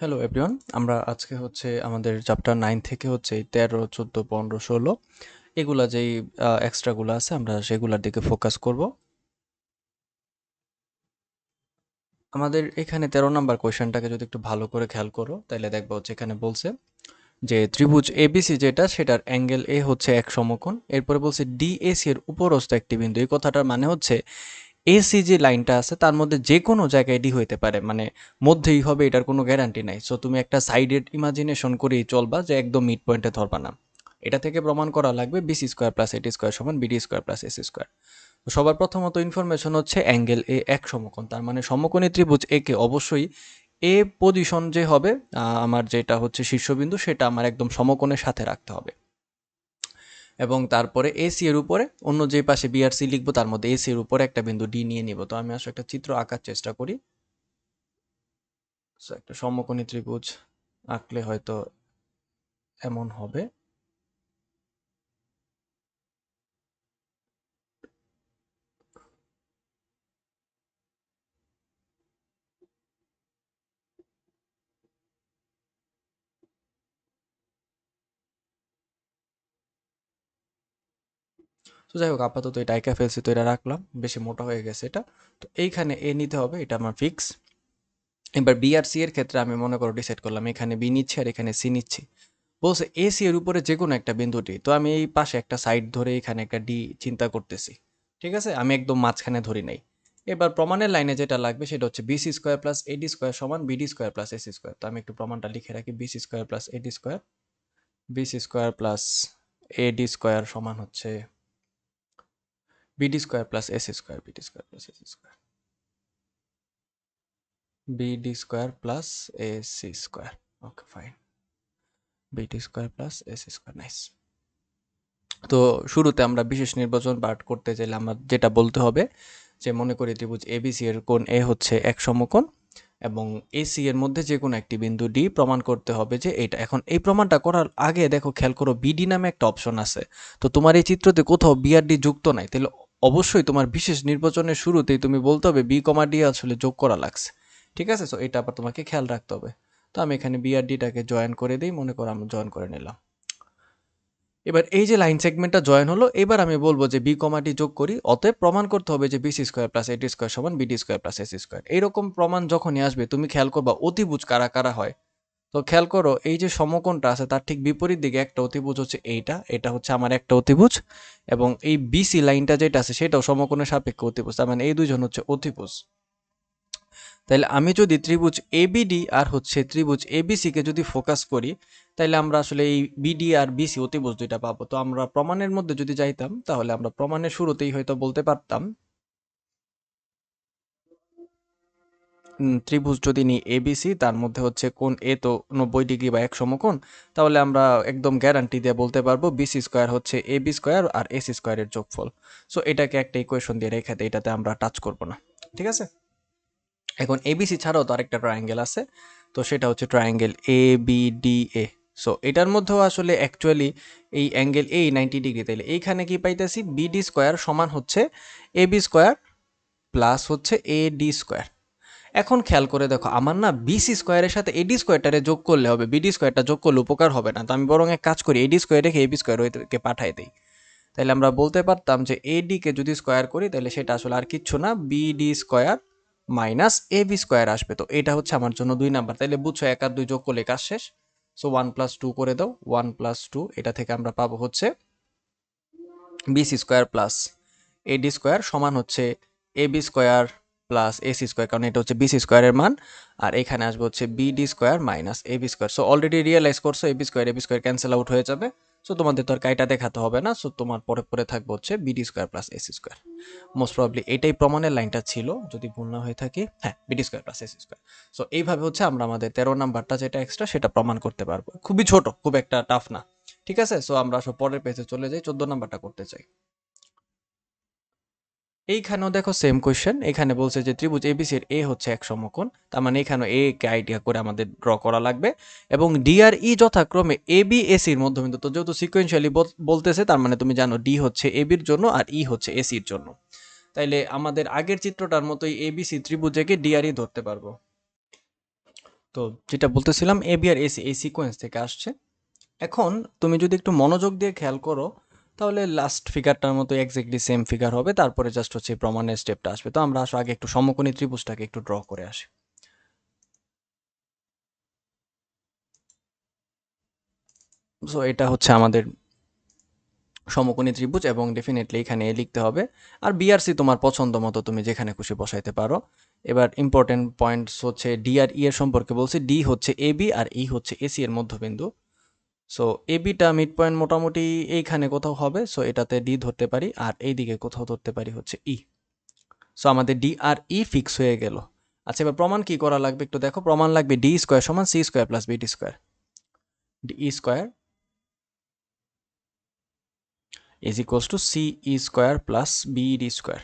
Hello everyone, আমরা আজকে আমাদের চ্যাপ্টার 9 থেকে 13, 14, 15, 16 এগুলা যেই এক্সট্রাগুলো আছে আমরা সেগুলোর দিকে ফোকাস করব। আমাদের এখানে 13 নাম্বার কোয়েশ্চেনটাকে যদি একটু ভালো করে খেয়াল করো তাহলে দেখবো এখানে বলছে যে ত্রিভুজ এবিসি যেটা সেটার অ্যাঙ্গেল এ হচ্ছে এক সমকোণ। এরপরে বলছে ডিএসি এর উপরস্থ একটি বিন্দু। এই কথাটার মানে হচ্ছে এসি যে লাইনটা আছে তার মধ্যে যে কোনো জায়গায় ডি হইতে পারে, মানে মধ্যেই হবে, এটার কোনো গ্যারান্টি নাই। সো তুমি একটা সাইডেড ইমাজিনেশন করেই চলবা যে একদম মিড পয়েন্টে ধরবা না। এটা থেকে প্রমাণ করা লাগবে বিসি স্কোয়ার প্লাস এটি স্কোয়ার সমান BD square plus AC square. তো সবার প্রথমত ইনফরমেশন হচ্ছে অ্যাঙ্গেল এ এক সমকোণ, তার মানে সমকোণী ত্রিভুজ এ কে অবশ্যই এ পজিশন যে হবে আমার যেটা হচ্ছে শীর্ষবিন্দু সেটা আমার একদম সমকোণের সাথে রাখতে হবে। এবং তারপরে এসি এর উপরে অন্য যে পাশে বি আর সি লিখবো তার মধ্যে এসি এর উপরে একটা বিন্দু ডি নিয়ে নিব। তো আমি আসলে একটা চিত্র আঁকার চেষ্টা করি। সো একটা সমকোণী ত্রিভুজ আঁকলে হয়তো এমন হবে। তো যাই হোক, আপাতত এটা এঁকে ফেলছি, তো এটা রাখলাম, বেশি মোটা হয়ে গেছে এটা। তো এইখানে এ নিতে হবে, এটা আমার ফিক্স। এবার বি আর সি এর ক্ষেত্রে আমি মনে করো ডিসাইড করলাম এখানে বি নিচ্ছি আর এখানে সি নিচ্ছি। বলছে এসি এর উপরে যে কোনো একটা বিন্দুটি, তো আমি এই পাশে একটা সাইড ধরে এখানে একটা ডি চিন্তা করতেছি। ঠিক আছে, আমি একদম মাঝখানে ধরি নাই। এবার প্রমাণের লাইনে যেটা লাগবে সেটা হচ্ছে BC square plus AD square সমান BD square plus AC square. তো আমি একটু প্রমাণটা লিখে রাখি। BC square plus AD square, BC square plus AD square সমান হচ্ছে BD square plus AC square, BD square plus AC square, BD square plus AC square. Okay fine, BD square plus AC square, nice. তো শুরুতে আমরা বিশেষ নির্বাচন পাঠ করতে চাইলে আমরা যেটা বলতে হবে যে মনে করি ত্রিভুজ এবিসি এর কোণ এ হচ্ছে এক সমকোণ এবং এসি এর মধ্যে যে কোনো একটি বিন্দু ডি প্রমাণ করতে হবে যে এটা। এখন এই প্রমাণটা করার আগে দেখো, খেয়াল করো বিডি নামে একটা অপশন আছে। তো তোমার এই চিত্রতে কোথাও বি আর ডি যুক্ত নাই, তাহলে অবশ্যই তোমার বিশেষ নির্বাচনের শুরুতেই তুমি বলতে হবে বি কমা ডি আসলে যোগ করা লাগছে। ঠিক আছে, সো এটা আবার তোমাকে খেয়াল রাখতে হবে। তো আমি এখানে বি আর ডিটাকে জয়েন করে দিই, মনে করো আমি জয়েন করে নিলাম। এবার এই যে লাইন সেগমেন্টটা জয়েন হলো, এবার আমি বলবো যে বি কমাটি যোগ করি, অতএব প্রমাণ করতে হবে যে বিসি স্কোয়ার প্লাস এটি স্কোয়ার সমান BD square plus AC square. এইরকম প্রমাণ যখনই আসবে তুমি খেয়াল করবা অতিভুজ কারা কারা হয়। তো খেয়াল করো এই যে সমকোণটা আছে তার ঠিক বিপরীত দিকে একটা অতিভুজ হচ্ছে এইটা, এটা হচ্ছে আমার একটা অতিভুজ। এবং এই বিসি লাইনটা যেটা আছে সেটাও সমকোণের সাপেক্ষে অতিভুজ, তার মানে এই দুইজন হচ্ছে অতিভুজ। তাইলে আমি যদি ত্রিভুজ এবিডি আর ত্রিভুজ এবিসি কে যদি ফোকাস করি, তাইলে আমরা আসলে এই বিডি আর বিসি অতিভুজ দুইটা পাবো। তো আমরা প্রমাণের মধ্যে যদি যাইতাম তাহলে আমরা প্রমাণের শুরুতেই হয়তো বলতে পারতাম ত্রিভুজ যদি নিই এবিসি, তার মধ্যে কোণ এ তো 90 ডিগ্রি বা এক সমকোণ, তাহলে আমরা একদম গ্যারান্টি দিয়ে বলতে পারবো বিসি স্কোয়ার হচ্ছে এবি স্কোয়ার আর এসি স্কোয়ারের যোগফল। সো এটাকে একটা ইকুয়েশন দিয়ে রেখে দেয়, এটাতে আমরা টাচ করব না। ঠিক আছে, এখন এবিসি ছাড়াও তো আরেকটা ট্রায়াঙ্গেল আছে, তো সেটা হচ্ছে triangle A B D A. So এটার মধ্যেও আসলে অ্যাকচুয়ালি এই অ্যাঙ্গেল এ 90 ডিগ্রি, তাইলে এইখানে কি পাইতেছি বিডি স্কোয়ার সমান হচ্ছে A B square plus A D square. এখন খেয়াল করে দেখো, আমার না বিসি স্কোয়ারের সাথে এডি স্কোয়ারটারে যোগ করলে হবে, বিডি স্কোয়ারটা যোগ করলে উপকার হবে না। তো আমি বরং এক কাজ করি, এডি স্কোয়ার রেখে এবি স্কোয়ার ওইকে পাঠাই দিই। তাহলে আমরা বলতে পারতাম যে এডি কে যদি স্কোয়ার করি তাহলে সেটা আসলে আর কিচ্ছু না, BD square minus A B square আসবে। তো এটা হচ্ছে আমার জন্য 2 নাম্বার। তাহলে বুঝছো, 1 আর 2 যোগ করলে কাজ শেষ। সো 1+2 করে দাও, 1+2, এটা থেকে আমরা পাবো BC square plus AD square সমান A B square plus AC square, কারণ এটা হচ্ছে বিসি স্কোয়ারের মান। আর এখানে আসবে BD square minus A B square. So already realise করছো A B square cancel out হয়ে যাবে। সো তোমাদের তো আর কাইটা দেখাতে হবে না। সো তোমার পরে পরে থাকবে BD square plus AC square. Most probably এটাই প্রমাণের লাইনটা ছিল, যদি ভুল না হয়ে থাকে। হ্যাঁ, BD square plus AC square. So এইভাবে আমরা আমাদের 13 নাম্বারটা যেটা এক্সট্রা সেটা প্রমাণ করতে পারবো। খুবই ছোট, খুব একটা টাফ না। ঠিক আছে, সো আমরা পরের পেজে চলে যাই, 14 নাম্বারটা করতে চাই। এইখানেও দেখো সেম কোয়েশ্চেন, এখানে বলছে যে ত্রিভুজ এবিসি এর এ হচ্ছে এক সমকোণ, তার মানে এখানে এ কে আইডিয়া করে আমাদের ড্র করা লাগবে। এবং ডি আর ই যথাক্রমে এ বি এসির মধ্যবিন্দু। তো যেহেতু সিকোয়েন্সিয়ালি বলতেছে, তার মানে তুমি জানো ডি হচ্ছে এ বির জন্য আর ই হচ্ছে এসির জন্য। তাইলে আমাদের আগের চিত্রটার মতোই এবিসি ত্রিভুজকে ডি আর ই ধরতে পারবো। তো যেটা বলতেছিলাম এবি আর এসি এই সিকোয়েন্স থেকে আসছে। এখন তুমি যদি একটু মনোযোগ দিয়ে খেয়াল করো তাহলে লাস্ট ফিগারটার মতো এক্স্যাক্টলি সেম ফিগার হবে, তারপরে জাস্ট হচ্ছে প্রমাণের স্টেপটা আসবে। তো আমরা আগে একটু সমকোণী ত্রিভুজটাকে একটু ড্র করে আসি। সো এটা হচ্ছে আমাদের সমকোণী ত্রিভুজ এবং ডেফিনেটলি এখানে এ লিখতে হবে। আর বিআরসি তোমার পছন্দ মতো তুমি যেখানে খুশি বসাইতে পারো। এবার ইম্পর্টেন্ট পয়েন্টস হচ্ছে ডি আর ই এর সম্পর্কে বলছি। ডি হচ্ছে এবি আর ই হচ্ছে এসি এর মধ্যবিন্দু। সো এবিটা মিড পয়েন্ট মোটামুটি এইখানে কোথাও হবে, সো এটাতে ডি ধরতে পারি, আর এইদিকে কোথাও ধরতে পারি হচ্ছে ই। সো আমাদের ডি আর ই ফিক্স হয়ে গেল। আচ্ছা, এবার প্রমাণ কি করা লাগবে একটু দেখো। প্রমাণ লাগবে ডি স্কোয়ার সমান C square plus BD square. D square is equals to C E square plus BD square.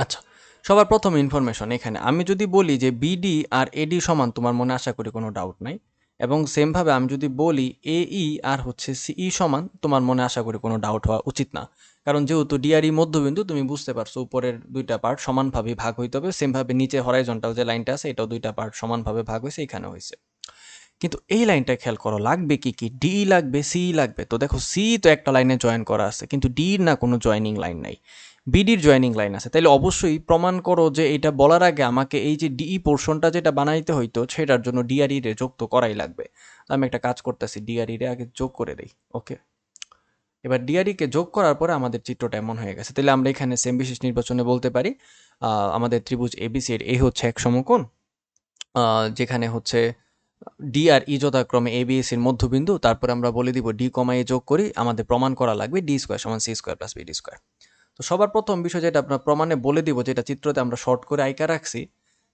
আচ্ছা, সবার প্রথম ইনফরমেশন এখানে আমি যদি বলি যে বিডি আর এডি সমান, তোমার মনে আশা করি কোনো ডাউট নাই। এবং সেমভাবে আমি যদি বলি এই আর হচ্ছে সিই সমান, তোমার মনে আশা করি কোনো ডাউট হওয়া উচিত না। কারণ যেহেতু ডিআরই মধ্যবিন্দু, তুমি বুঝতে পারছো উপরের দুইটা পার্ট সমানভাবে ভাগ হইতে হবে। সেমভাবে নিচে হরাইজন্টাল যে লাইনটা আছে এটাও দুইটা পার্ট সমানভাবে ভাগ হয়েছে, এখানে হয়েছে। কিন্তু এই লাইনটা খেয়াল করো, লাগবে কি কি, ডি লাগবে, সি লাগবে। তো দেখো সি তো একটা লাইনে জয়েন করা আছে, কিন্তু ডির না কোনো জয়েনিং লাইন নাই, বিডির জয়েনিং লাইন আছে। তাইলে অবশ্যই প্রমাণ করো যে এটা বলার আগে আমাকে এই যে ডিই পোর্শনটা যেটা বানাইতে হইতো সেটার জন্য ডিআরই রে যোগ তো করাই লাগবে। আমি একটা কাজ করতেছি, ডিআরই রে আগে যোগ করে দেই। ওকে, এবার ডিআরই কে যোগ করার পরে আমাদের চিত্রটা এমন হয়ে গেছে। তাহলে আমরা এখানে সেম বিশেষ নির্বাচনে বলতে পারি আমাদের ত্রিভুজ এবিসি এর এই হচ্ছে এক সমকোণ, যেখানে হচ্ছে ডি আর ই যথাক্রমে এ বি এস এর মধ্যবিন্দু। তারপরে আমরা বলে দিব ডি কমা এ যোগ করি, আমাদের প্রমাণ করা লাগবে ডি স্কোয়ার সমান C square plus BD square. তো সবার প্রথম বিষয় যেটা আপনার প্রমাণে বলে দিব, যেটা চিত্রতে আমরা শর্ট করে আইকা রাখছি,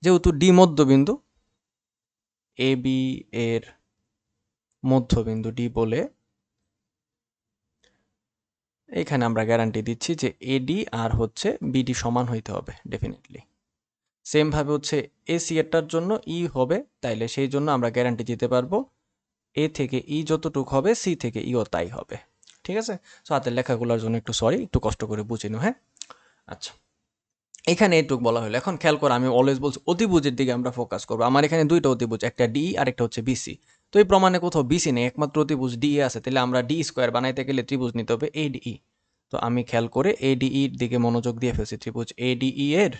যেহেতু ডি মধ্যবিন্দু, এ বি এর মধ্যবিন্দু ডি বলে এখানে আমরা গ্যারান্টি দিচ্ছি যে এডি আর হচ্ছে বিডি সমান হইতে হবে ডেফিনেটলি। সেম ভাবে হচ্ছে এসি এরটার জন্য ই হবে, তাইলে সেই জন্য আমরা গ্যারান্টি দিতে পারবো এ থেকে ই যতটুক হবে সি থেকে ইও তাই হবে। ঠিক আছে, সো হাতের লেখাগুলোর জন্য একটু সরি, একটু কষ্ট করে বুঝে নিও। হ্যাঁ, আচ্ছা, এখানে এইটুক বলা হলো। এখন খেয়াল করো, আমি অলওয়েজ বলছি অতিভুজের দিকে আমরা ফোকাস করবো। আমার এখানে দুইটা অতিভুজ, একটা ডি আর একটা হচ্ছে বিসি। তো এই প্রমাণে কোথাও বিসি নেই, একমাত্র অতিভুজ ডি আছে। তাহলে আমরা ডি স্কোয়ার বানাইতে গেলে ত্রিভুজ নিতে হবে এডিই। তো আমি খেয়াল করে এডিইর দিকে মনোযোগ দিয়ে ফেলছি। ত্রিভুজ এডিই এর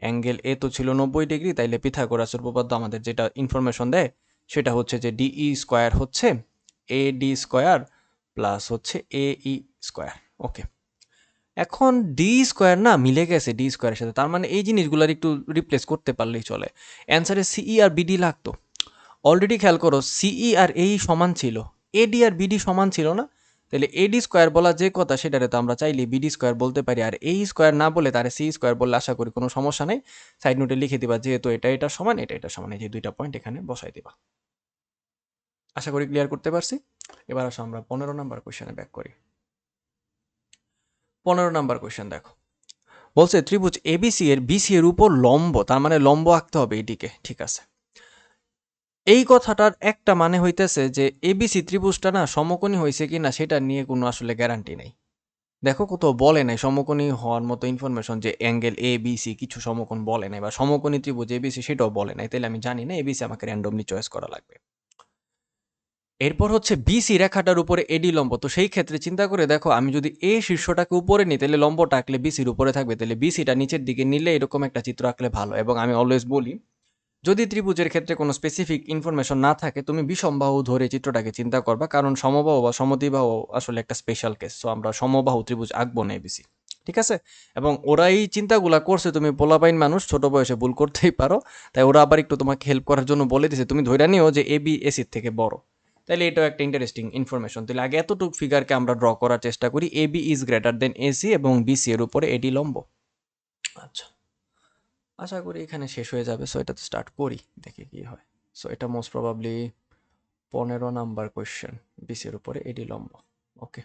অ্যাঙ্গেল এ তো ছিল 90 ডিগ্রি, তাইলে পিথাগোরাসের উপপাদ্য আমাদের যেটা ইনফরমেশন দেয় সেটা হচ্ছে যে ডিই স্কোয়ার হচ্ছে এডি স্কোয়ার প্লাস হচ্ছে এই স্কোয়ার। ওকে, এখন ডি স্কোয়ার না মিলে গেছে ডি স্কোয়ারের সাথে, তার মানে এই জিনিসগুলোর একটু রিপ্লেস করতে পারলেই চলে। অ্যান্সারে সিই আর বিডি লাগতো। অলরেডি খেয়াল করো, সিই আর এই সমান ছিল, এডি আর বিডি সমান ছিল না। তাহলে এডি স্কোয়ার বলা যে কথা সেটারে তো আমরা চাইলে বিডি স্কোয়ার বলতে পারি, আর এই স্কোয়ার না বলে তারে সি স্কোয়ার বললে আশা করি কোনো সমস্যা নেই। সাইড নোটে লিখে দিবা যেহেতু এটা সমান, এটা সমান, এই যে দুইটা পয়েন্ট এখানে বসাই দিবা। আশা করি ক্লিয়ার করতে পারছি। এবার আসো আমরা 15 নম্বর কোয়েশ্চেনে ব্যাক করি। 15 নম্বর কোয়েশ্চেন দেখো, বলছে ত্রিভুজ এবিসি এর বিসি এর উপর লম্ব, তার মানে লম্ব আঁকতে হবে এদিকে। ঠিক আছে, এই কথাটার একটা মানে হইতেছে যে এবিসি ত্রিভুজটা না সমকোণী হয়েছে কিনা সেটা নিয়ে কোনো আসলে গ্যারান্টি নেই। দেখো কোথাও বলে নাই সমকোণী হওয়ার মতো ইনফরমেশন, যে অ্যাঙ্গেল এ বি সি কিছু সমকোণ বলে নাই, বা সমকোণী ত্রিভুজ এবিসি সেটাও বলে নাই। তাহলে আমি জানি না, এবিসি আমাকে র্যান্ডমলি চয়েস করা লাগবে। এরপর হচ্ছে বিসি রেখাটার উপরে এডি লম্ব। তো সেই ক্ষেত্রে চিন্তা করে দেখো, আমি যদি এ শীর্ষটাকে উপরে নিই তাহলে লম্বটা আঁকলে বিসির উপরে থাকবে, তাহলে বিসিটা নিচের দিকে নিলে এরকম একটা চিত্র আঁকলে ভালো। এবং আমি অলওয়েজ বলি, যদি ত্রিভুজের ক্ষেত্রে কোনো স্পেসিফিক ইনফরমেশন না থাকে তুমি বিষমবাহু ধরে চিত্রটাকে চিন্তা করবা, কারণ সমবাহু বা সমদ্বিবাহু আসলে একটা স্পেশাল কেস। সো আমরা সমবাহু ত্রিভুজ আঁকবো না এবিসি। ঠিক আছে, এবং ওরা এই চিন্তাগুলা করছে, তুমি পোলাপাইন মানুষ, ছোট বয়সে ভুল করতেই পারো, তাই ওরা আবার একটু তোমাকে হেল্প করার জন্য বলে দিছে তুমি ধরে নিও যে এবি এসির থেকে বড়। তাহলে এটাও একটা ইন্টারেস্টিং ইনফরমেশন। তাহলে আগে এতটুকু ফিগারকে আমরা ড্র করার চেষ্টা করি, AB is greater than AC এবং বিসি এর উপরে এডি লম্ব। আচ্ছা, আশা করি এখানে শেষ হয়ে যাবে। সো এটাতে স্টার্ট করি, দেখি কি হয়। সো এটা মোস্ট প্রবাবলি 15 নাম্বার কোয়েশ্চেন, বিসির উপরে এডি লম্ব। ওকে,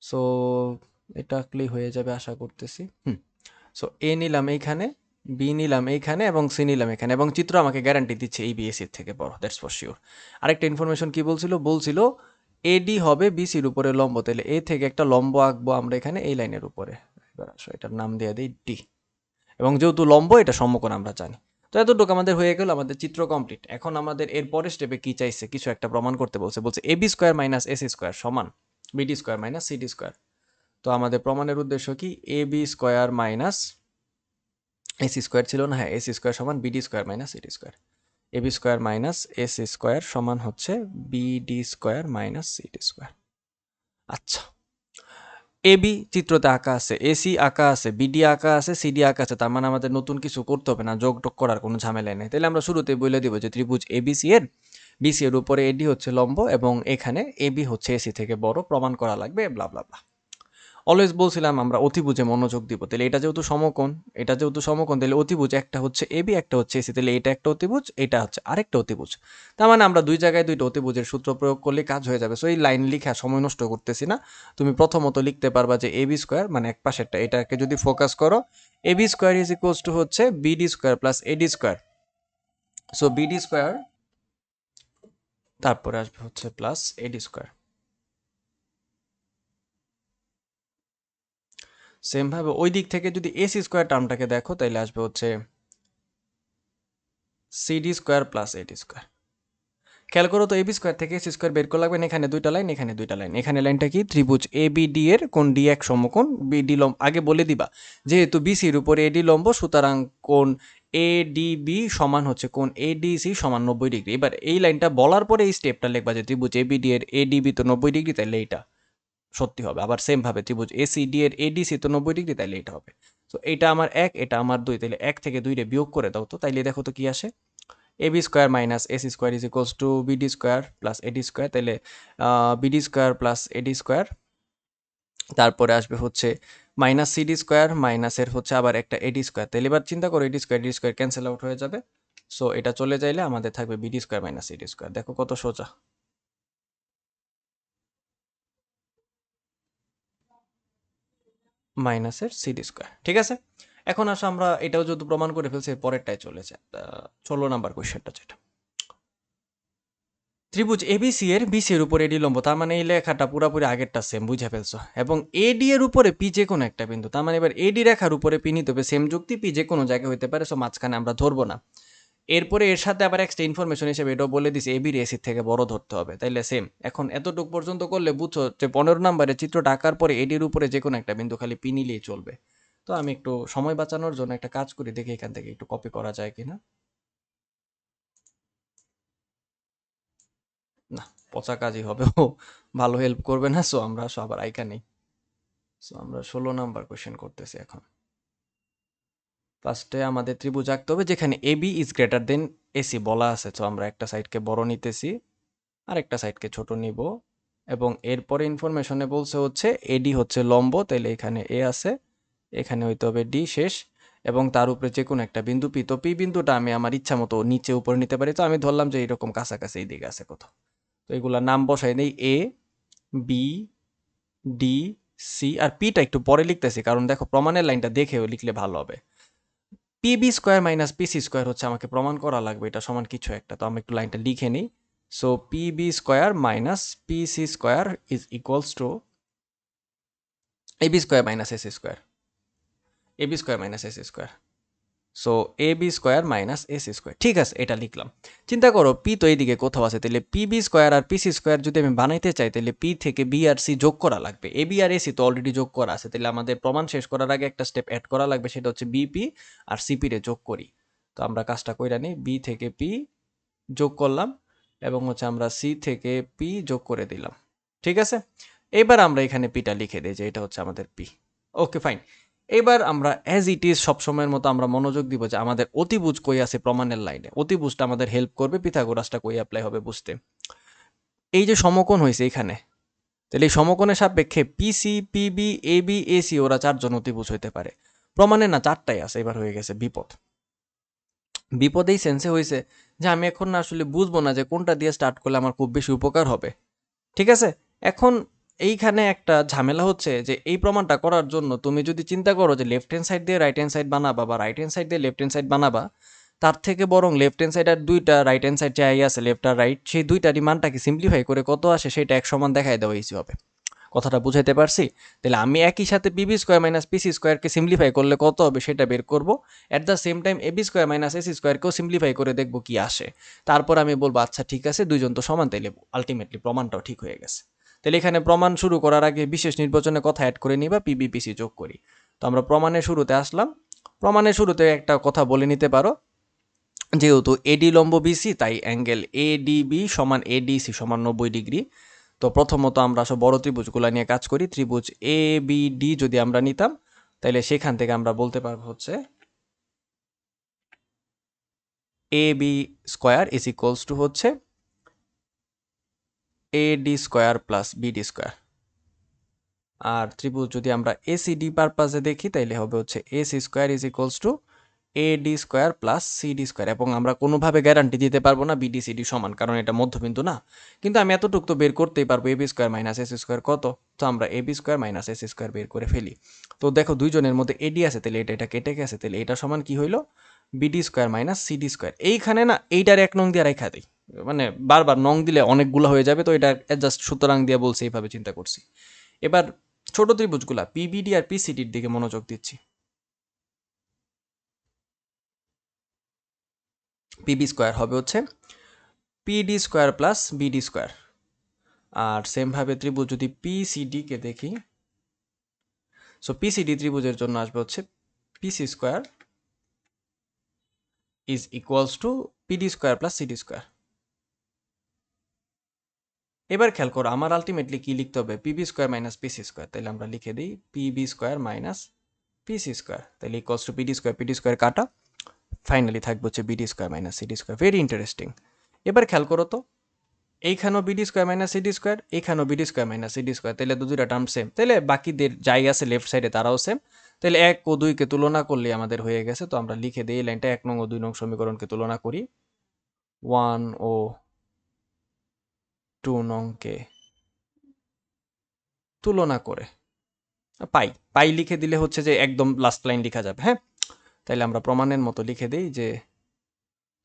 সো এটা আঁকলেই হয়ে যাবে আশা করতেছি। সো এ নিলাম এইখানে, বি নিলাম এইখানে এবং সি নিলাম এখানে, এবং চিত্র আমাকে গ্যারান্টি দিচ্ছে এই বিএসির থেকে বড়, দ্যাটস ফর শিওর। আরেকটা ইনফরমেশন কি বলছিল এডি হবে বিসির উপরে লম্ব। তাহলে এ থেকে একটা লম্ব আঁকবো আমরা এখানে এই লাইনের উপরে, এবার আসো এটার নাম দিয়ে দিই ডি, এবং যেহেতু লম্ব এটা সমকোণ আমরা জানি। তো এতটুকু আমাদের হয়ে গেল, আমাদের চিত্র কমপ্লিট। এখন আমাদের এর পরের স্টেপে কি চাইছে, কিছু একটা প্রমাণ করতে বলছে AB square minus AC square সমান BD square minus CD square. তো আমাদের প্রমাণের উদ্দেশ্য কি, AB square minus AC square ছিল না, হ্যাঁ এসি স্কোয়ার সমান BD square minus CD square. AB square minus AC square সমান হচ্ছে BD square minus CD square. আচ্ছা, এবি চিত্রতে আঁকা আছে, এসি আঁকা আছে, বিডি আঁকা আছে, সিডি আঁকা আছে, তার মানে আমাদের নতুন কিছু করতে হবে না, যোগ টোগ করার কোনো ঝামেলা নেই। তাহলে আমরা শুরুতে বলে দিব যে ত্রিভুজ এবিসি এর বিসি এর উপরে এডি হচ্ছে লম্ব এবং এখানে এবি হচ্ছে এসি থেকে বড়, প্রমাণ করা লাগবে ব্লা ব্লা ব্লা। অলওয়েজ বলছিলাম আমরা অতিভুজে মনোযোগ দিব। তাহলে এটা যেহেতু সমকোণ, তাহলে অতিভুজ একটা হচ্ছে এবি, একটা হচ্ছে এসি, তাহলে এটা একটা অতিভুজ, এটা হচ্ছে আরেকটা অতিভুজ। তার মানে আমরা দুই জায়গায় দুইটা অতিভুজের সূত্র প্রয়োগ করলে কাজ হয়ে যাবে। সো এই লাইন লিখা সময় নষ্ট করতেছি না। তুমি প্রথমত লিখতে পারবা যে এবি স্কোয়ার মানে এক পাশেরটা, এটাকে যদি ফোকাস করো, AB square is equals to হচ্ছে BD square plus AD square. So BD square, তারপরে আসবে হচ্ছে প্লাস এডি স্কোয়ার। সেম ভাবে ওই দিক থেকে যদি এসি স্কোয়ার টার্মটাকে দেখো, তাহলে আসবে হচ্ছে CD square plus AD square. খেয়াল করো তো, এবি স্কোয়ার থেকে এসি স্কোয়ার বের করে লাগবেন, এখানে দুইটা লাইন, এখানে দুইটা লাইন। এখানে লাইনটা কি, ত্রিভুজ এ বি ডি এর কোন ডি এক সমকোণ, বিডি লম্ব আগে বলে দিবা, যেহেতু বিসির উপরে এডি লম্ব, সুতরাং কোন এ ডি বি সমান হচ্ছে কোন এডিসি সমান 90 ডিগ্রি। এবার এই লাইনটা বলার পরে এই স্টেপটা লিখবা যে ত্রিভুজ এ বি ডি এর এডিবি তো 90 ডিগ্রি, তাইলে এইটা সত্যি হবে। আবার সেম ভাবে ত্রিভুজ এসিডি এর এডিসি তো 90 ডিগ্রি, তাইলে এটা হবে। তো এটা আমার এক, এটা আমার দুই, তাইলে এক থেকে দুই রে বিয়োগ করে দাও তো, তাইলে দেখো তো কি আসে, AB square minus AC square is equals to BD square plus AD square. তাহলে BD square plus AD square, তারপরে আসবে হচ্ছে মাইনাস সিডি স্কোয়ার, মাইনাসের হচ্ছে আবার একটা এডি স্কোয়ার। তাহলে এবার চিন্তা করো, এডি স্কোয়ার ক্যান্সেল আউট হয়ে যাবে। সো এটা চলে যাইলে আমাদের থাকবে বিডি স্কোয়ার মাইনাস এডি স্কোয়ার। দেখো কত সোজা। মাইনাসের সিডি স্কোয়ার, ঠিক আছে। এখন আসো আমরা এটাও যদি প্রমাণ করে ফেলছি, পরেরটায় চলে যায়। 16 নাম্বার কোয়েশ্চেনটা যেটা, ত্রিভুজ এবিসি এর বিসি এর উপর এডি লম্ব, তার মানে এই লেখাটা পুরোপুরি আগেরটা সেম, বুঝে ফেলছো। এবং এডি এর উপরে পি যে কোনো একটা বিন্দু, তার মানে এবার এডি রেখার উপরে পি নিতে হবে, সেম যুক্তি, পি যে কোনো জায়গায় হইতে পারে, সো মাঝখানে আমরা ধরবো না। এরপরে এর সাথে আবার একটা ইনফরমেশন হিসেবে এটাও বলে দিছি, এবির এসির থেকে বড় ধরতে হবে, তাইলে সেম। এখন এতটুকু পর্যন্ত করলে বুঝছো যে 15 নম্বরের চিত্রটা আঁকার পরে এডির উপরে যে কোনো একটা বিন্দু খালি পি নিলেই চলবে। তো আমি একটু সময় বাঁচানোর জন্য একটা কাজ করি, দেখি এখান থেকে একটু কপি করা যায় কিনা। না, পচা কাজই হবে, ও ভালো হেল্প করবে না। সো আমরা সবার আইকা নেই। সো আমরা 16 নাম্বার কোয়েশ্চেন করতেছি এখন। ফার্স্টে আমাদের ত্রিভুজ আঁকতে হবে যেখানে AB is greater than AC বলা আছে। তো আমরা একটা সাইডকে বড় নিতেছি, আর একটা সাইডকে ছোট নিব, এবং এরপরে ইনফরমেশনে বলছে হচ্ছে এডি হচ্ছে লম্ব, তাইলে এখানে এ আছে, এখানে হইতে হবে ডি শেষ, এবং তার উপরে যে কোনো একটা বিন্দু পি। তো পি বিন্দুটা আমি আমার ইচ্ছা মতো নিচে উপরে নিতে পারি, তো আমি ধরলাম যে এরকম কাছাকাছি এই দিকে আছে কোথাও। তো এগুলা নাম বসাই নেই, এ বি ডি সি, আর পিটা একটু পরে লিখতেছি কারণ দেখো প্রমাণের লাইনটা দেখেও লিখলে ভালো হবে। PB square minus PC square হচ্ছে আমাকে প্রমাণ করা লাগবে এটা সমান কিছু একটা, তো আমি একটু লাইনটা লিখে নিই। So PB square minus PC square is equals to AB square minus AC square, AB square minus AC square. So AB square minus AC square, ঠিক আছে, এটা লিখলাম। চিন্তা করো পি তো এইদিকে কোথাও আছে, তাহলে পিবি স্কোয়ার আর পিসি স্কোয়ার যদি আমি বানাইতে চাই, তাহলে পি থেকে বি আর সি যোগ করা লাগবে। এবি আর এসি তো অলরেডি যোগ করা আছে, তাহলে আমাদের প্রমাণ শেষ করার আগে একটা স্টেপ অ্যাড করা লাগবে, সেটা হচ্ছে বিপি আর সিপি রে যোগ করি। তো আমরা কাজটা কইরা নিই, বি থেকে পি যোগ করলাম, এবং হচ্ছে আমরা সি থেকে পি যোগ করে দিলাম, ঠিক আছে। এবার আমরা এখানে পিটা লিখে দিই যে এটা হচ্ছে আমাদের পি। Okay fine. এবার আমরা অ্যাজ ইট ইজ সবসময়ের মতো আমরা মনোযোগ দিব যে আমাদের অতিভুজ কই আছে প্রমাণের লাইনে। অতিভুজটা আমাদের হেল্প করবে, পিথাগোরাসটা কই অ্যাপ্লাই হবে বুঝতে। এই যে সমকোণ হয়েছে এখানে, তাহলে এই সমকোণের সাপেক্ষে পিসি পিবি এবি এসি ওরা চারজন অতিভুজ হইতে পারে। প্রমাণে না চারটাই আছে, এবার হয়ে গেছে বিপদ। বিপদ এই সেন্সে হয়েছে যে আমি এখন না আসলে বুঝবো না যে কোনটা দিয়ে স্টার্ট করলে আমার খুব বেশি উপকার হবে, ঠিক আছে। এখন এইখানে একটা ঝামেলা হচ্ছে যে এই প্রমাণটা করার জন্য তুমি যদি চিন্তা করো যে লেফট হ্যান্ড সাইড দিয়ে রাইট হ্যান্ড সাইড বানাবা, বা রাইট হ্যান্ড সাইড দিয়ে লেফট হ্যান্ড সাইড বানাবা, তার থেকে বরং লেফট হ্যান্ড সাইড আর দুইটা রাইট হ্যান্ড সাইড যাই আছে লেফট আর রাইট, সেই দুইটারই মানটাকে সিম্পলিফাই করে কত আসে সেটা এক সমান দেখাই দেওয়া ইজি হবে। কথাটা বুঝাইতে পারছি? তাহলে আমি একই সাথে বিবি স্কোয়ার মাইনাস পিসি স্কোয়ারকে সিম্পলিফাই করলে কত হবে সেটা বের করব। At the same time AB square minus AC স্কোয়ারকেও সিম্পলিফাই করে দেখব কি আসে। তারপর আমি বলবো আচ্ছা ঠিক আছে দুইজন তো সমান, তাইলে আলটিমেটলি প্রমাণটাও ঠিক হয়ে গেছে। তাহলে এখানে প্রমাণ শুরু করার আগে বিশেষ নির্বাচনে কথা অ্যাড করে নিবা, পিবি পিসি যোগ করি। তো আমরা প্রমাণের শুরুতে আসলাম। প্রমাণের শুরুতে একটা কথা বলে নিতে পারো, যেহেতু এডি লম্ব বিসি তাই অ্যাঙ্গেল এডিবি সমান এডিসি সমান 90 ডিগ্রি। তো প্রথমত আমরা সব বড় ত্রিভুজগুলো নিয়ে কাজ করি। ত্রিভুজ এ বি ডি যদি আমরা নিতাম তাহলে সেখান থেকে আমরা বলতে পারবো হচ্ছে A B square is equals to হচ্ছে A D square plus BD square. আর ত্রিভুজ যদি আমরা এসিডি পারপাসে দেখি তাইলে হবে হচ্ছে AC square is equals to A D square plus CD square. এবং আমরা কোনোভাবে গ্যারান্টি দিতে পারবো না বিডি সিডি সমান, কারণ এটা মধ্যবিন্দু না। কিন্তু আমি এতটুকু তো বের করতেই পারবো, AB square minus S square কত। তো আমরা AB square minus S square বের করে ফেলি। তো দেখো দুইজনের মধ্যে এডি আছে, তাহলে এটা কেটে গেছে, তাহলে এটা সমান কি হইলো BD square minus CD square. এইখানে না এইটার এক নং দিয়ে রেখা দিই, মানে বারবার নং দিলে অনেকগুলো হয়ে যাবে, তো এটা জাস্ট সুতরাং দিয়ে বলছে, এইভাবে চিন্তা করছি। এবার ছোট ত্রিভুজগুলা পিবিডি আর পিসিডির দিকে মনোযোগ দিচ্ছি। পিবি স্কোয়ার হবে হচ্ছে PD square plus BD square. আর সেমভাবে ত্রিভুজ যদি পিসিডিকে দেখি, সো পিসিডি ত্রিভুজের জন্য আসবে হচ্ছে PC square is equals to PD square plus CD square. এবার খেয়াল করো আমার আলটিমেটলি কি লিখতে হবে, PB square minus PC square. তাহলে আমরা লিখে দিই PB square minus PC square, তাহলে ইকুয়ালস টু পিডি স্কোয়ার কাটা, ফাইনালি থাকবে হচ্ছে BD square minus CD square. Very interesting. এবার খেয়াল করো তো, এইখানেও BD square minus CD square, এইখানেও BD square minus CD square, তাহলে দুইটা টার্ম সেম, তাহলে বাকিদের যাই আছে লেফট সাইডে তারাও সেম। তাহলে 1 ও 2কে তুলনা করলে আমাদের হয়ে গেছে। তো আমরা লিখে দিই এই লাইনটা 1 নং ও 2 নং সমীকরণকে তুলনা করি, 1 ও 2 নংকে তুলনা করে পাই পাই লিখে দিলে হচ্ছে যে একদম লাস্ট লাইন লেখা যাবে। হ্যাঁ, তাইলে আমরা প্রমাণের মতো লিখে দিই যে,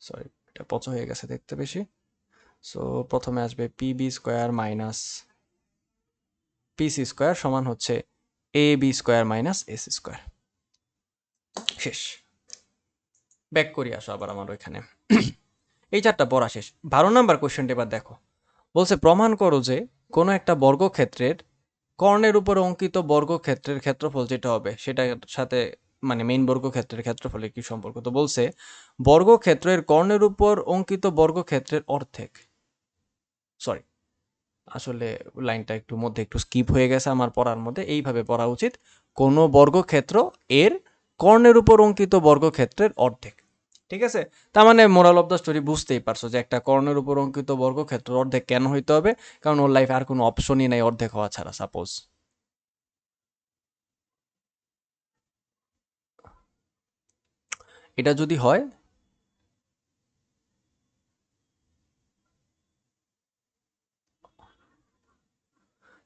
সরি এটা পচ হয়ে গেছে দেখতে বেশি। সো প্রথমে আসবে PB square minus PC square সমান হচ্ছে A B square minus S square. শেষ। ব্যাক করি আসো আবার আমার ওইখানে। এই চারটা পড়া শেষ। 12 নাম্বার কোয়েশ্চেনটা এবার দেখো, বলছে প্রমাণ করো যে কোনো একটা বর্গক্ষেত্রের কর্ণের উপর অঙ্কিত বর্গক্ষেত্রের ক্ষেত্রফল যেটা হবে সেটার সাথে মানে মেইন বর্গক্ষেত্রের ক্ষেত্রফলের কি সম্পর্ক। তো বলছে বর্গক্ষেত্রের কর্ণের উপর অঙ্কিত বর্গক্ষেত্রের অর্ধেক, সরি আসলে লাইনটা একটু মধ্যে একটু স্কিপ হয়ে গেছে আমার পড়ার মধ্যে, এইভাবে পড়া উচিত, কোনো বর্গক্ষেত্র এর কর্ণের উপর অঙ্কিত বর্গক্ষেত্রের অর্ধেক। ঠিক আছে, তার মানে মোরাল অফ দ্য স্টোরি বুঝতেই পারছো যে একটা কর্ণের উপর অঙ্কিত বর্গক্ষেত্র অর্ধেক কেন হইতে হবে, কারণ ওর লাইফে আর কোনো অপশনই নাই অর্ধেক হওয়া ছাড়া। সাপোজ এটা যদি হয়,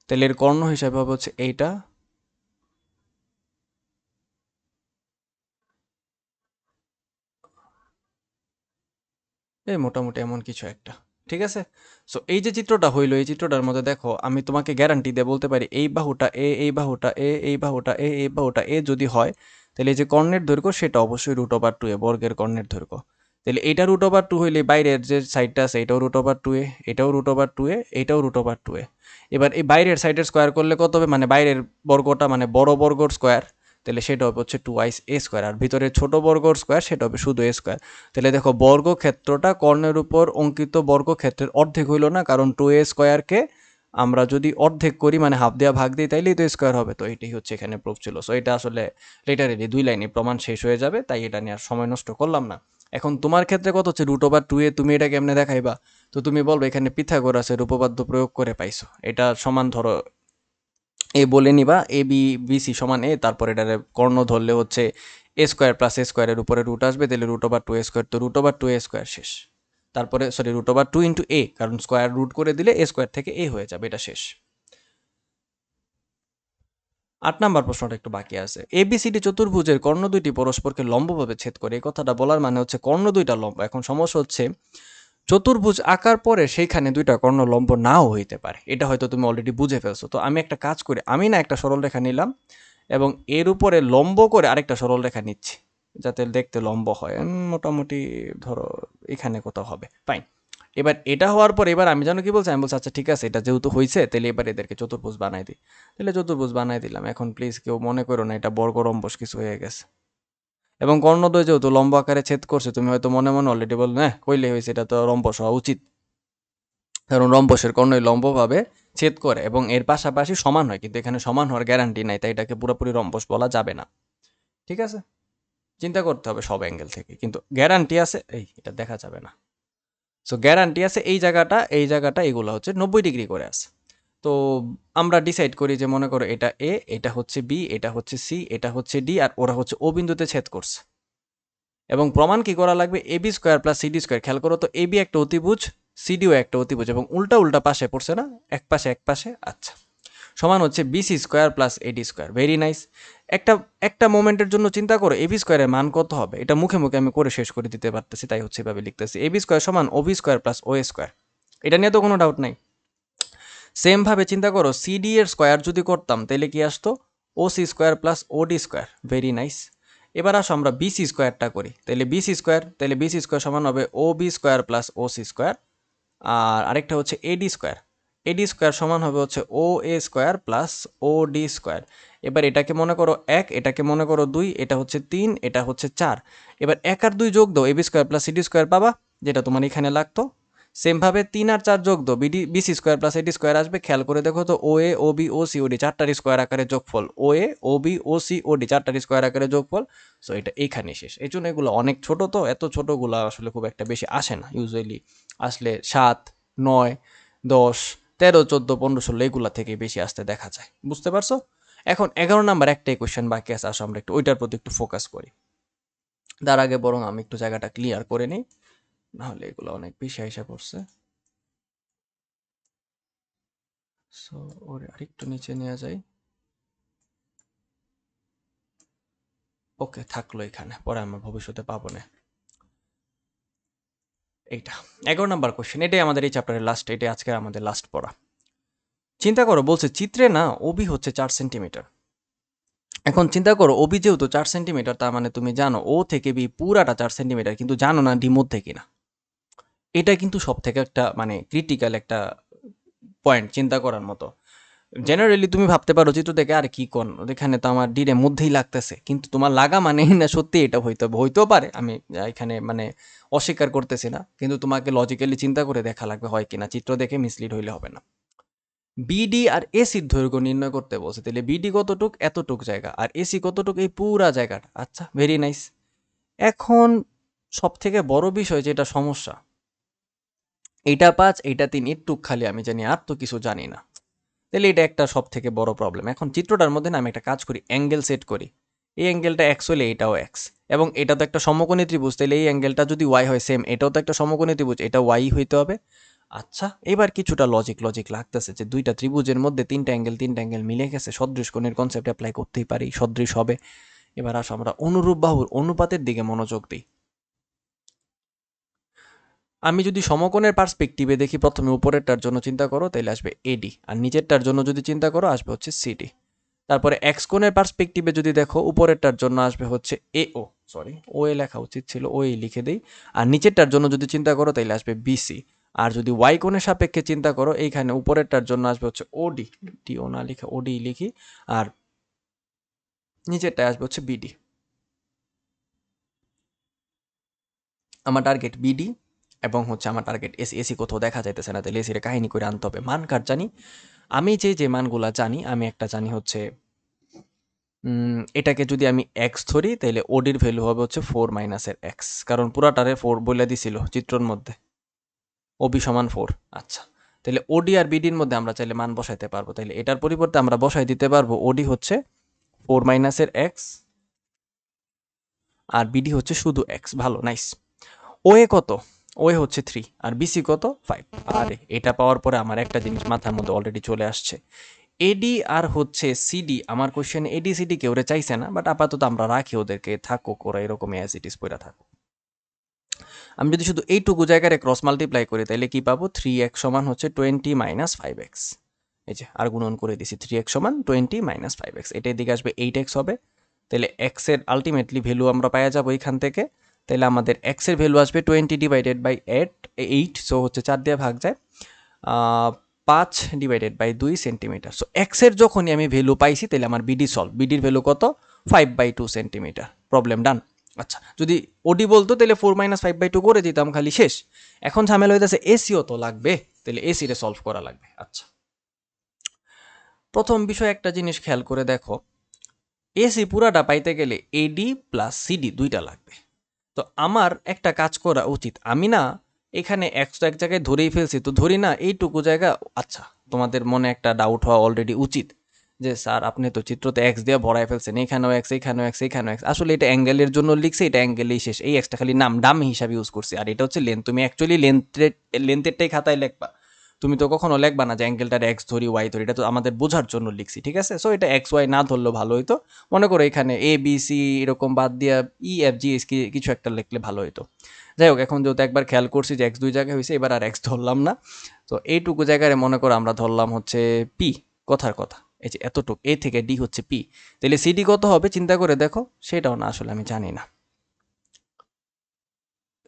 তাহলে এর কর্ণ হিসাবে হবে হচ্ছে এইটা, এই মোটামুটি এমন কিছু একটা। ঠিক আছে, সো এই যে চিত্রটা হইলো, এই চিত্রটার মধ্যে দেখো আমি তোমাকে গ্যারান্টি দিয়ে বলতে পারি এই বাহুটা এ, এই বাহুটা এ, এই বাহুটা এ, এই বাহুটা এ যদি হয়, তাহলে এই যে কর্ণের দৈর্ঘ্য সেটা অবশ্যই √2 বর্গের কর্ণের দৈর্ঘ্য। তাহলে এটা √2 হইলে বাইরের যে সাইডটা আছে এটাও √2, এটাও √2, এটাও √2। এবার এই বাইরের সাইডের স্কোয়ার করলে কত হবে, মানে বাইরের বর্গটা মানে বড় বর্গর স্কোয়ার, তাহলে সেটা হবে হচ্ছে 2 এ স্কোয়ার, আর ভিতরে ছোট বর্গর স্কোয়ার সেটা হবে শুধু এ স্কোয়ার। তাহলে দেখো বর্গক্ষেত্রটা কর্ণের উপর অঙ্কিত বর্গক্ষেত্রের অর্ধেক হইল না, কারণ 2a স্কোয়ারকে আমরা যদি অর্ধেক করি মানে হাফ দেওয়া ভাগ দিই তাইলেই তো স্কোয়ার হবে। তো এটাই হচ্ছে এখানে প্রুফ ছিল। সো এটা আসলে লিটারেলি 2 লাইনে প্রমাণ শেষ হয়ে যাবে, তাই এটা নিয়ে আর সময় নষ্ট করলাম না। এখন তোমার ক্ষেত্রে কত হচ্ছে √2a, তুমি এটা কেমনে দেখাইবা? তো তুমি বলবে এখানে পিথাগোরাসের উপপাদ্য প্রয়োগ করে পাইছো, এটা সমান ধরো এ বলে নিবা এ বি বিসি সমান এ, তারপর এটার কর্ণ ধরলে হচ্ছে এ স্কোয়ার প্লাস এ স্কোয়ারের উপরে রুট আসবে, তাহলে √2a স্কোয়ার, তো √2a স্কোয়ার শেষ। তারপরে সরি √2 ইন্টু এ, কারণ স্কোয়ার রুট করে দিলে এ স্কোয়ার থেকে এ হয়ে যাবে, এটা শেষ। 8 নাম্বার প্রশ্নটা একটু বাকি আছে। এবিসিডি চতুর্ভুজের কর্ণ দুইটি পরস্পরকে লম্বভাবে ছেদ করে, এই কথাটা বলার মানে হচ্ছে কর্ণ দুইটা লম্ব। এখন সমস্যা হচ্ছে চতুর্ভুজ আঁকার পরে সেইখানে দুইটা কর্ণ লম্ব নাও হইতে পারে, এটা হয়তো তুমি অলরেডি বুঝে ফেলছো। তো আমি একটা কাজ করি, আমি না একটা সরল রেখা নিলাম এবং এর উপরে লম্ব করে আরেকটা সরল রেখা নিচ্ছি যাতে দেখতে লম্ব হয়। মোটামুটি ধরো এখানে কোথাও হবে, ফাইন। এবার এটা হওয়ার পর এবার আমি জানো কি বলছি, আমি বলছি আচ্ছা ঠিক আছে, এটা যেহেতু হয়েছে তাহলে এবার এদেরকে চতুর্ভুজ বানাই দিই। তাহলে চতুর্ভুজ বানাই দিলাম। এখন প্লিজ কেউ মনে করো না এটা বর্গ রম্বস কিছু হয়ে গেছে। এবং কর্ণদ্বয় যেহেতু লম্ব আকারে ছেদ করছে, তুমি হয়তো মনে মনে অলরেডি বল না কইলে হয়েছে এটা তো রম্বস হওয়া উচিত, কারণ রম্বসের কর্ণই লম্বভাবে ছেদ করে এবং এর পাশাপাশি সমান হয়, কিন্তু এখানে সমান হওয়ার গ্যারান্টি নাই, তাই এটাকে পুরোপুরি রম্বস বলা যাবে না। ঠিক আছে, চিন্তা করতে হবে সব অ্যাঙ্গেল থেকে, কিন্তু গ্যারান্টি আছে এই এটা দেখা যাবে না। সো গ্যারান্টি আছে এই জায়গাটা এগুলো হচ্ছে 90 ডিগ্রি করে আছে। তো আমরা ডিসাইড করি যে মনে করো এটা এ, এটা হচ্ছে বি, এটা হচ্ছে সি, এটা হচ্ছে ডি, আর ওরা হচ্ছে ও বিন্দুতে ছেদ করছে। এবং প্রমাণ কি করা লাগবে, A B square plus CD square. খেয়াল করো তো, এ বি একটা অতিভুজ, সিডিও একটা অতিভুজ, এবং উল্টা উল্টা পাশে পড়ছে না, এক পাশে এক পাশে। আচ্ছা, সমান হচ্ছে BC square plus AD square. Very nice. একটা একটা মোমেন্টের জন্য চিন্তা করো এবি স্কোয়ারের মান কত হবে, এটা মুখে মুখে আমি করে শেষ করে দিতে পারতেছি, তাই হচ্ছে এভাবে লিখতেছি, এবি স্কোয়ার সমান ওবি স্কোয়ার প্লাস ও স্কোয়ার। এটা নিয়ে তো কোনো ডাউট নাই। সেম ভাবে চিন্তা করো, সিডি এর স্কোয়ার যদি করতাম তাহলে কি আসতো, O C square plus OD square. Very nice. এবার আসো আমরা বিসি স্কোয়ারটা করি, তাহলে বিসি স্কোয়ার সমান হবে ও বি স্কোয়ার প্লাস ও সি স্কোয়ার। আর আরেকটা হচ্ছে এডি স্কোয়ার, এডি স্কোয়ার সমান হবে হচ্ছে ও এ স্কোয়ার প্লাস ও ডি স্কোয়ার। এবার এটাকে মনে করো এক, এটাকে মনে করো দুই, এটা হচ্ছে তিন, এটা হচ্ছে চার। এবার এক আর দুই যোগ দাও, AB square plus CD square পাবা, যেটা তোমার এখানে লাগতো। সেমভাবে তিন আর চার যোগ দাও, BC square plus AD square আসবে। খেয়াল করে দেখো তো, O A O B O C O D চারটার স্কোয়ার আকারে যোগফল, O A O B O C O D চারটার স্কোয়ার আকারে যোগফল। সো এটা এইখানে শেষ। এই জন্য এগুলো অনেক ছোট, তো এত ছোটগুলো আসলে খুব একটা বেশি আসে না, ইউজুয়ালি আসলে 7, 9, 10, 13, 14, 15, 16 এগুলা থেকে বেশি আসতে দেখা যায়। বুঝতে পারছো? এখন 11 নাম্বার একটাই কোয়েশ্চেন বাকি আছে, আসো আমরা একটু ওইটার প্রতি একটু ফোকাস করি। তার আগে বরং আমি একটু জায়গাটা ক্লিয়ার করে নিই, নাহলে এগুলো অনেক বেশি আইসা পড়ছে। সো ওরে আরেকটু নিচে নিয়ে যাই। ওকে, থাকলো এখানে, পরে আমরা ভবিষ্যতে পাবো না। এইটা 11 নাম্বার কোয়েশ্চেন, এটাই আমাদের এই চ্যাপ্টারের লাস্ট, এটাই আজকে আমাদের লাস্ট পড়া। চিন্তা করো, বলছে চিত্রে না ওবি হচ্ছে 4 সেন্টিমিটার। এখন চিন্তা করো, ওবি যেহেতু 4 সেন্টিমিটার, তার মানে তুমি জানো ও থেকে বি পুরাটা 4 সেন্টিমিটার, কিন্তু জানো না ডি মধ্যে কিনা। এটা কিন্তু সব থেকে একটা মানে ক্রিটিক্যাল একটা পয়েন্ট চিন্তা করার মতো। জেনারেলি তুমি ভাবতে পারো চিত্র দেখে আর কি কোন, এখানে তো আমার ডির মধ্যেই লাগতেছে, কিন্তু তোমার লাগা মানে না সত্যি এটা হইতেও পারে, আমি এখানে মানে অস্বীকার করতেছি না, কিন্তু তোমাকে লজিক্যালি চিন্তা করে দেখা লাগবে হয় কিনা, চিত্র দেখে মিসলিড হইলে হবে না। বিডি আর এসির দৈর্ঘ্য নির্ণয় করতে বলছে, তাহলে বিডি কতটুক, এতটুক জায়গা, আর এসি কতটুক, এই পুরা জায়গাটা। আচ্ছা, ভেরি নাইস। এখন সব থেকে বড় বিষয় যেটা সমস্যা, এইটা 5, এইটা 3, একটু খালি আমি জানি, আর তো কিছু জানি না। তাহলে এটা একটা সব থেকে বড় প্রবলেম। এখন চিত্রটার মধ্যে না আমি একটা কাজ করি, অ্যাঙ্গেল সেট করি। এই অ্যাঙ্গেলটা এক্স হলে এটাও এক্স, এবং এটা তো একটা সমকোণী ত্রিভুজ, তাহলে এই অ্যাঙ্গেলটা যদি ওয়াই হয় সেম, এটাও তো একটা সমকোণী ত্রিভুজ, এটা ওয়াই হইতে হবে। আচ্ছা, এবার কিছুটা লজিক লাগতেছে যে দুইটা ত্রিভুজের মধ্যে তিনটা অ্যাঙ্গেল মিলে গেছে, সদৃশ কোণের কনসেপ্ট অ্যাপ্লাই করতেই পারি, সদৃশ হবে। এবার আসো আমরা অনুরূপ বাহুর অনুপাতের দিকে মনোযোগ দিই। আমি যদি সমকোণের পার্সপেক্টিভে দেখি, প্রথমে উপরেরটার জন্য চিন্তা করো, তাহলে আসবে এডি, আর নিচেরটার জন্য যদি চিন্তা করো আসবে হচ্ছে সিডি। তারপরে এক্স কোণের পার্সপেক্টিভে যদি দেখো, উপরেরটার জন্য আসবে হচ্ছে এও, সরি ও এ লেখা উচিত ছিল, ও এ লিখে দেই। আর নিচেরটার জন্য যদি চিন্তা করো তাহলে আসবে বিসি। আর যদি ওয়াই কোণের সাপেক্ষে চিন্তা করো, এইখানে উপরেরটার জন্য আসবে হচ্ছে ওডি, ডি ও না লিখে ওডি লিখি, আর নিচেরটায় আসবে হচ্ছে বিডি। আমার টার্গেট বিডি এবং হচ্ছে আমার টার্গেট এসি। এসি কোথাও দেখা যাইতেছে না, তাহলে এসির কাহিনী করে আনতে হবে। মান কার জানি, আমি যে মানগুলা জানি, আমি একটা জানি হচ্ছে এটাকে যদি আমি এক্স ধরি, তাহলে ওডির ভ্যালু হবে হচ্ছে 4 মাইনাসের এক্স, কারণ পুরাটারে 4 বলে দিছিল চিত্রর মধ্যে, ওবি সমান 4। আচ্ছা, তাহলে ওডি আর বিডির মধ্যে আমরা চাইলে মান বসাইতে পারবো, তাহলে এটার পরিবর্তে আমরা বসাই দিতে পারবো ওডি হচ্ছে 4 মাইনাসের এক্স, আর বিডি হচ্ছে শুধু এক্স। ভালো, নাইস। ওএ কত, ওএ হচ্ছে 3, আর বিসি কত 5। আরে এটা পাওয়ার পরে আমার একটা জিনিস মাথার মধ্যে অলরেডি চলে আসছে, এডি আর হচ্ছে সিডি। আমার কোশ্চেন এডি সিডি কেউ চাইছে না, বাট আপাতত আমরা রাখি ওদেরকে, থাকুক ওরা এরকম অ্যাজ ইট ইজ পড়া থাকুক। আমি যদি শুধু এইটুকু জায়গায় ক্রস মাল্টিপ্লাই করি তাহলে কি পাবো, 3x সমান হচ্ছে 20 মাইনাস 5x। এই যে আর গুণন করে দিছি, 3x সমান 20 মাইনাস 5x, এটা এদিকে আসবে 8x হবে। তাহলে x এর আলটিমেটলি ভ্যালু আমরা পাওয়া যাবো এখান থেকে। তাহলে আমাদের x এর ভ্যালু আসবে 20 ডিভাইডেড বাই 8, সো হচ্ছে 4 দিয়ে ভাগ যায়, 5 divided by 2 centimetre. So x এর যখনই আমি ভ্যালু পাইছি তাহলে আমার বিডি সলভ, বিডির ভ্যালু কত, 5/2 সেন্টিমিটার, প্রবলেম ডান। আচ্ছা, যদি ওডি বলতো তাহলে 4 মাইনাস 5/2 করে দিতাম, খালি শেষ। এখন ঝামেলা হইতেছে এসিও তো লাগবে, তাহলে এসি রে সলভ করা লাগবে। আচ্ছা, প্রথম বিষয় একটা জিনিস খেয়াল করে দেখো, এসি পুরাটা পাইতে গেলে এডি প্লাস সিডি দুইটা লাগবে। তো আমার একটা কাজ করা উচিত, আমি না এখানে এক জায়গায় ধরেই ফেলছি, তো ধরি না এইটুকু জায়গা। আচ্ছা, তোমাদের মনে একটা ডাউট হওয়া অলরেডি উচিত যে স্যার আপনি তো চিত্রতে এক্স দিয়ে ভরায় ফেলছেন, এখানেও এক্স, এখানেও এক্স, এখানেও এক্স। আসলে এটা অ্যাঙ্গেলের জন্য লিখছে, এটা অ্যাঙ্গেলেই শেষ, এই এক্সটা খালি নাম ডামি হিসাবে ইউজ করছি, আর এটা হচ্ছে লেন্থ। তুমি অ্যাকচুয়ালি লেন্থেরটাই খাতায় লিখবা, তুমি তো কখনো লিখবা না যে অ্যাঙ্গেলটার এক্স ধরি ওয়াই ধরি, এটা তো আমাদের বোঝার জন্য লিখছি, ঠিক আছে? সো এটা এক্স ওয়াই না ধরলেও ভালো হইতো। মনে করো এখানে এ বি সি এরকম বাদ দিয়া ই এফ জি এস কিছু একটা লিখলে ভালো হইতো। যাই হোক, এখন যেহেতু একবার খেয়াল করছি যে এক্স দুই জায়গায় হয়েছে, এবার আর এক্স ধরলাম না। তো এইটুকু জায়গায় মনে করো আমরা ধরলাম হচ্ছে পি, কথার কথা এই যে এতটুকু এ থেকে ডি হচ্ছে পি। তাহলে সিডি কত হবে চিন্তা করে দেখো, সেটাও না আসলে আমি জানি না।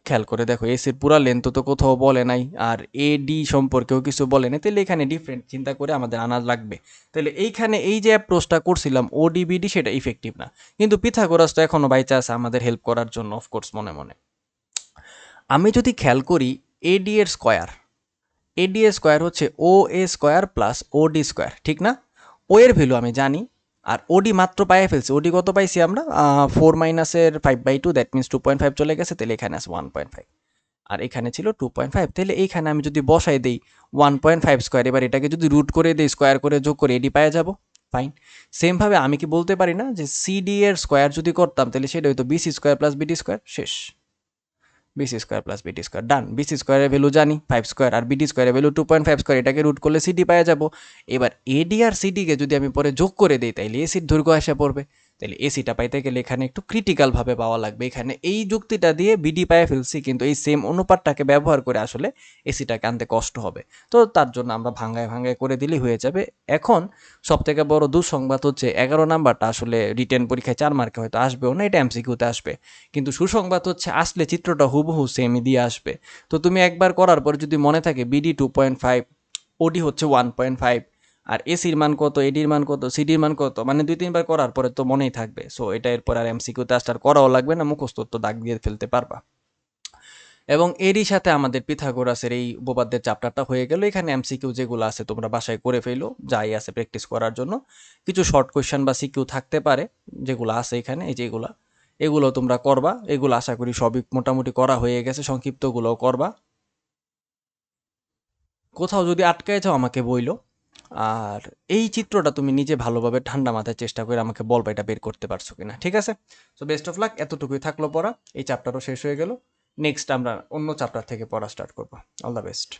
খেয়াল করে দেখো, এসির পুরা লেন্থ তো কোথাও বলে নাই, আর এ ডি সম্পর্কেও কিছু বলে নাই, তাহলে এখানে ডিফারেন্ট চিন্তা করে আমাদের আনা লাগবে। তাহলে এইখানে এই যে অ্যাপ্রোচটা করছিলাম ওডিবিডি, সেটা ইফেক্টিভ না, কিন্তু পিথাগোরাস তো এখনো বাইচা আছে আমাদের হেল্প করার জন্য, অফকোর্স মনে মনে। আমি যদি খেয়াল করি এডি এর স্কোয়ার, এডি এর স্কোয়ার হচ্ছে ও এ স্কোয়ার প্লাস ওডি স্কোয়ার, ঠিক না? ও এর ভ্যালু আমি জানি, আর ওডি মাত্র পাইয়ে ফেলছি। ওডি কত পাইছি আমরা, 4 - 5/2, দ্যাট মিনস 2.5 চলে গেছে, তাহলে এখানে আছে 1.5, আর এখানে ছিল 2.5। তাহলে এইখানে আমি যদি বসাই দিই 1.5 স্কোয়ার, এবার এটাকে যদি রুট করে দিই, স্কোয়ার করে যোগ করে এডি পাওয়া যাব, ফাইন। সেমভাবে আমি কি বলতে পারি না যে সিডি এর স্কোয়ার যদি করতাম তাহলে সেটা হইতো BC square plus BD square, শেষ। BC square plus BD square, done. BC স্কোয়ারের ভ্যালু জানি 5 স্কোয়ার, আর বিডি স্কোয়ারের ভ্যালু 2.5 স্কোয়ার, এটাকে রুট করলে সিডি পাওয়া যাব। এবার এডি আর সিডিকে যদি আমি পরে যোগ করে দিই তাইলে এসির দৈর্ঘ্য এসে পড়বে। তাহলে এসিটা পাইতে গেলে এখানে একটু ক্রিটিক্যালভাবে পাওয়া লাগবে। এখানে এই যুক্তিটা দিয়ে বিডি পায়ে ফেলছি, কিন্তু এই সেম অনুপাতটাকে ব্যবহার করে আসলে এসিটাকে আনতে কষ্ট হবে। তো তার জন্য আমরা ভাঙ্গায় ভাঙ্গায় করে দিলেই হয়ে যাবে। এখন সবথেকে বড় দুঃসংবাদ হচ্ছে 11 নাম্বারটা আসলে রিটেন পরীক্ষায় 4 মার্কে হয়তো আসবেও না, এটা এমসিকিউতে আসবে। কিন্তু সুসংবাদ হচ্ছে আসলে চিত্রটা হুবহু সেমই দিয়ে আসবে। তো তুমি একবার করার পর যদি মনে থাকে বিডি 2.5, ওডি হচ্ছে 1.5, আর এসির মান কত, এডির মান কত, সিডির মান কত, মানে 2-3 বার করার পরে তো মনেই থাকবে। সো এটা এরপর আর এমসিকিউতে আসতে আর করাও লাগবে না, মুখস্থ তো দাগ দিয়ে ফেলতে পারবা। এবং এরই সাথে আমাদের পিথাগোরাসের এই উপপাদ্যের চ্যাপ্টারটা হয়ে গেল। এখানে এমসিকিউ যেগুলো আছে তোমরা বাসায় করে ফেলো, যাই আছে প্র্যাকটিস করার জন্য। কিছু শর্ট কোয়েশ্চেন বা সিকিউ থাকতে পারে যেগুলো আছে এখানে, এই যেগুলো, এগুলো তোমরা করবা। এগুলো আশা করি সবই মোটামুটি করা হয়ে গেছে, সংক্ষিপ্তগুলোও করবা। কোথাও যদি আটকায় যাও আমাকে বইলো। আর এই চিত্রটা তুমি নিজে ভালোভাবে ঠান্ডা মাথায় চেষ্টা করে আমাকে বলবা এটা বের করতে পারছো কিনা, ঠিক আছে? সো বেস্ট অফ লাক, এতটুকুই থাকলো পড়া, এই চ্যাপ্টারও শেষ হয়ে গেল। নেক্সট আমরা অন্য চ্যাপ্টার থেকে পড়া স্টার্ট করবো। All the best.